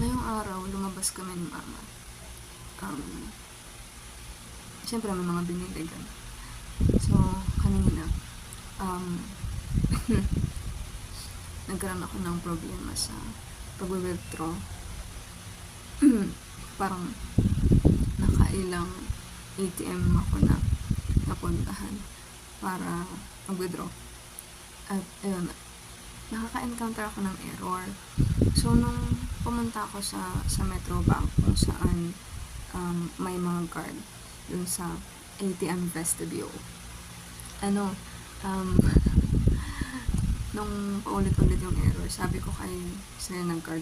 ngayong araw, lumabas kami ni mama. Siyempre, may mga binili gan. So, kanina, nagkaroon ako ng problema sa pag-withdraw. Parang nakailang ATM ako na napuntahan para mag-withdraw. At ayun, nakaka-encounter ako ng error. So, nung pumunta ako sa Metro Bank kung saan may mga card dun sa ATM vestibule, nung paulit-ulit yung error, sabi ko kay sir ng card,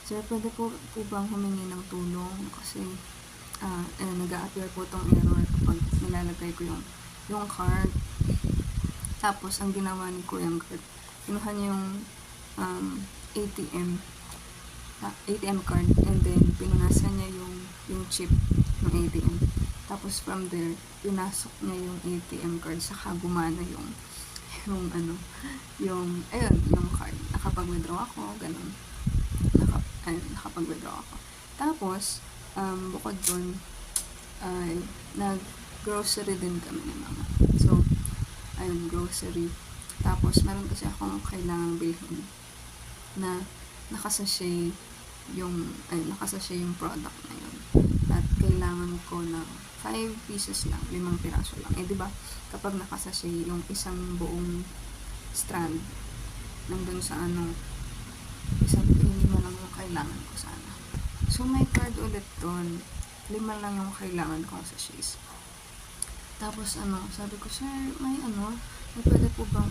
sir, pwede po bang humingi ng tulong? Kasi nag-a-appear po tong error kapag nilalagay ko yung card. Tapos, ang ginawa ni Kuya card, kinuha niya yung ATM card, and then pinunasan niya yung chip ng ATM. Tapos from there, pinasok niya yung ATM card, saka gumana yung card. Nakapag-withdraw ako, ganun. Nakapag-withdraw ako. Tapos, bukod dun, nag-grocery din kami ni mama. So, ayun, grocery. Tapos, meron kasi akong kailangang bilhin na nakasashay yung product na yun. At kailangan ko ng 5 pieces lang, 5 piraso lang. Diba, kapag nakasashay yung isang buong strand, nandun sa isang 5 lang yung kailangan ko sana. So, may card ulit dun. 5 lang yung kailangan ko sa sashays. Tapos, sabi ko, sir, may pwede po bang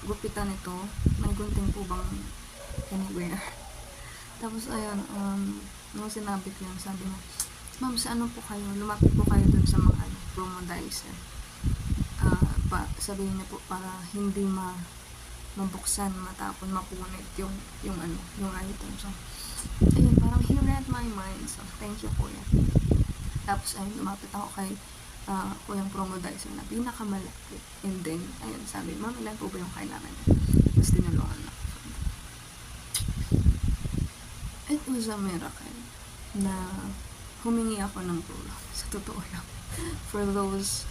gupitan ito? May gunting po bang anywhere? Tapos, ayun, nung sinabi ko yan, sabi mo, ma'am, sa po kayo? Lumapit po kayo dun sa mga promodizer. Sabihin niya po, para hindi mabuksan, matapon, mapunit yung item. So, ayun, parang he read my mind. So, thank you, kuya. Tapos, ayun, lumapit ako kay kuyang promodizer na pinakamalaki. And then, ayun, sabi, ma'am, ilan po ba yung kailangan niya? Tapos, tinulungan na. It was a miracle na humingi ako ng tulong. Sa totoo lang. For those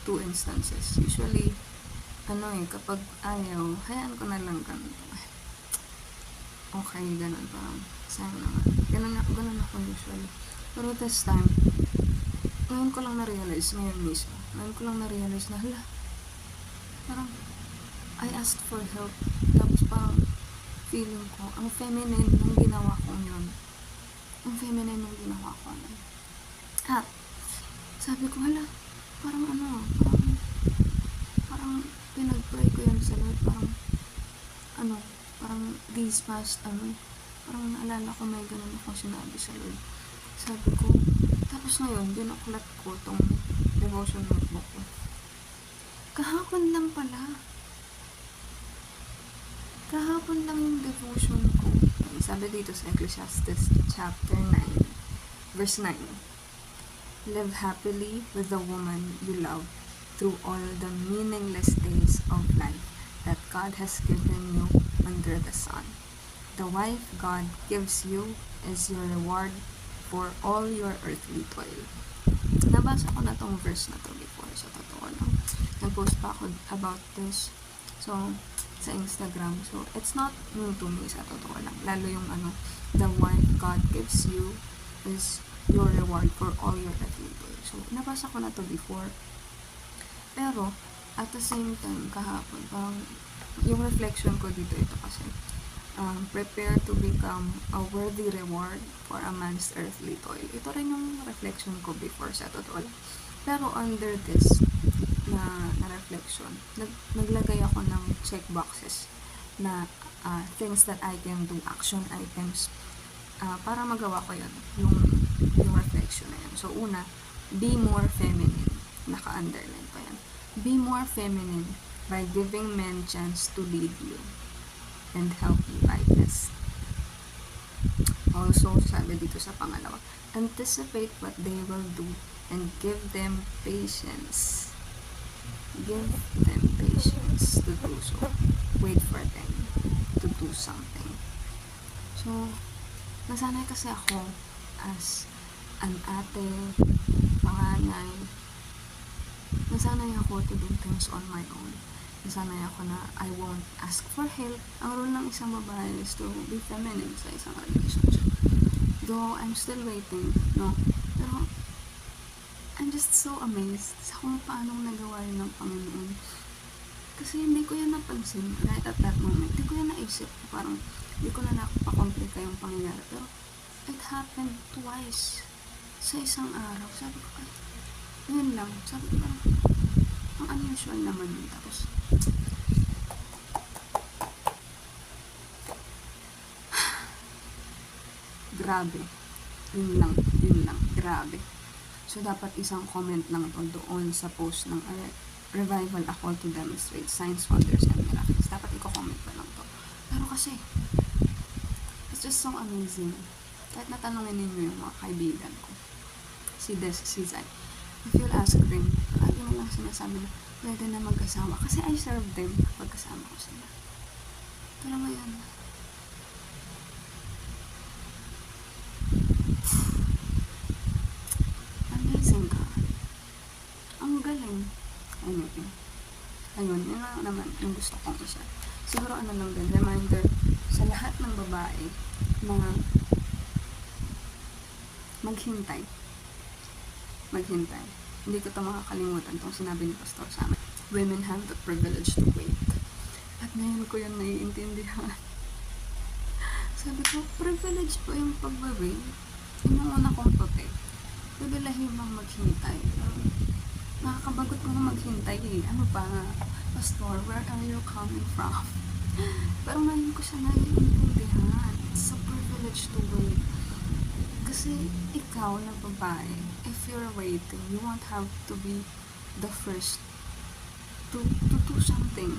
two instances. Usually, kapag ayaw, hayaan ko na lang ganun. Okay, ganun. Parang, sayang naman. Ganun ako usually. Pero this time, ngayon ko lang na-realize na, parang, I asked for help. Tapos parang, feeling ko, ang feminine nung ginawa ko yun. At, sabi ko, parang pinag-pray ko yan sa Lord. Parang these past, parang naalala ko may ganun akong sinabi sa Lord. Sabi ko, tapos ngayon, binuklat ko tong devotion notebook ko. Kahapon lang yung devotion ko. Sabi dito sa Ecclesiastes chapter 9, verse 9. Live happily with the woman you love through all the meaningless days of life that God has given you under the sun. The wife God gives you is your reward for all your earthly toil. Nabasa ko na tong verse na to before, sa totoo lang. Nag-post pa ako about this. So, sa Instagram. So, it's not new to me, sa totoo lang. Lalo yung the wife God gives you is your reward for all your earthly toil. So, nabasa ko na to before. Pero, at the same time, kahapon, parang yung reflection ko dito, ito kasi, prepare to become a worthy reward for a man's earthly toil. Ito rin yung reflection ko before, sa totoo lang. Pero under this na reflection, naglagay ako ng check boxes na things that I can do, action items, para magawa ko yun, yung reflection na yun. So, una, be more feminine. Naka-underline pa yan. Be more feminine by giving men chance to lead you and help you, I guess. Also, sabi dito sa pangalawa, anticipate what they will do and give them patience. Give them patience to do so. Wait for them to do something. So, nasanay kasi ako as an ate, panganay. Nasanay ako to do things on my own. Nasanay ako na I won't ask for help. Ang role ng isang babae is to be feminine sa isang relationship. Though I'm still waiting, no? Pero, I'm just so amazed sa kung paano nagawa yun ng Panginoon. Kasi hindi ko yan napansin right at that moment. Hindi ko yan naisip. Parang, hindi ko na napakomplika yung pangyayari. Pero, it happened twice sa isang araw. Sabi ko, ay, yun lang. Sabi ko, parang, ang unusual naman yun. Tapos, grabe. Yun lang. Grabe. So, dapat isang comment lang to doon sa post ng Revival, a call to demonstrate signs, wonders, and miracles. Dapat i-comment pa lang to. Pero kasi, it's just so amazing. Kahit natanungin ninyo yung mga kaibigan ko, si Des, si Zai, if you'll ask them, lagi nilang sinasabi na pwede na mag-asawa. Kasi I serve them kapag kasama ko sila. Pero ngayon, amazing ka. Ang galing. Anyway. Ayun, yun lang naman yung gusto kong isa. Siguro ano lang din, reminder sa lahat ng babae na maghintay. Hindi ko ito makakalimutan itong sinabi ni Pastor sa amin. Women have the privilege to wait. At ngayon ko yun naiintindihan. Sabi ko, privilege po yung pag-wait. Yun yung una kong tote. Pribilehin bang maghintay. Nakakabagot mo maghintay eh. Ano pa nga? Pastor, where are you coming from? Pero ngayon ko siya naiintindihan. It's a privilege to wait. Kasi ikaw na babae, if you're waiting, you won't have to be the first to do something.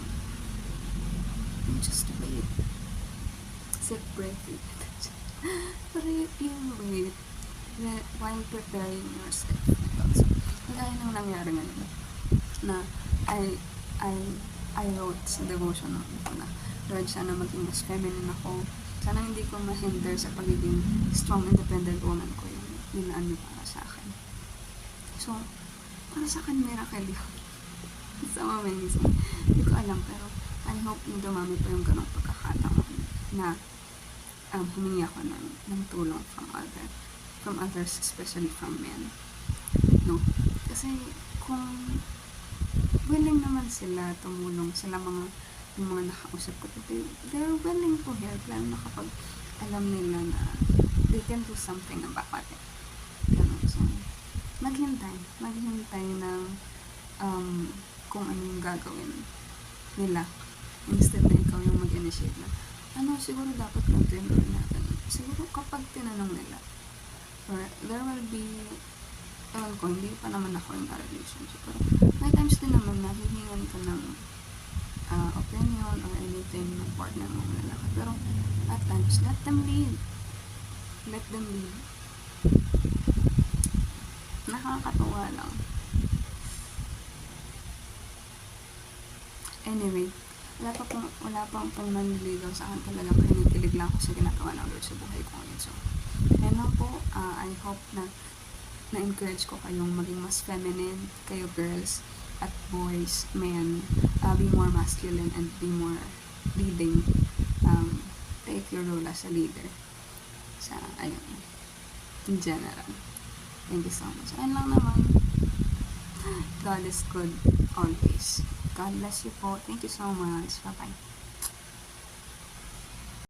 You just wait. Sit breathing. Pero you wait while preparing yourself. So, kaya nang nangyari ngayon na I wrote sa devotion ko na Lord, sana maging mas feminine ako. Sana hindi ko mahinder sa pagiging strong, independent woman ko yung ninaan niyo para sa akin. So, para sa akin, miracle yun. So amazing. Hindi ko alam, pero I hope na dumami pa yung ganong pagkakataon na humingi ako ng tulong from others, especially from men. No? Kasi kung willing naman sila tumulong, yung mga nakausap ko, they're willing to help, lalo na kapag alam nila na they can do something about it. Ganun. So, maghintay ng kung ano yung gagawin nila, instead na ikaw yung mag-initiate na, siguro dapat ganito yung gawin natin. Siguro kapag tinanong nila, or there will be, ewan ko, hindi pa naman ako in a relationship, pero may times din naman na hihingan ka ng opinion or anything ng partner mo ng lalaki. Pero at times, let them lead. Nakakatawa lang. Anyway, wala pang nanliligaw sa akin, talagang kinikilig lang ako sa ginagawa ng Lord sa buhay ko ngayon. So, ayun lang po, I hope na na-encourage ko kayong maging mas feminine, kayo girls at boys, men, be more masculine and be more leading. Take your role as a leader sa, in general. Thank you so much. Ayun lang naman. God is good always. God bless you po. Thank you so much. Bye-bye.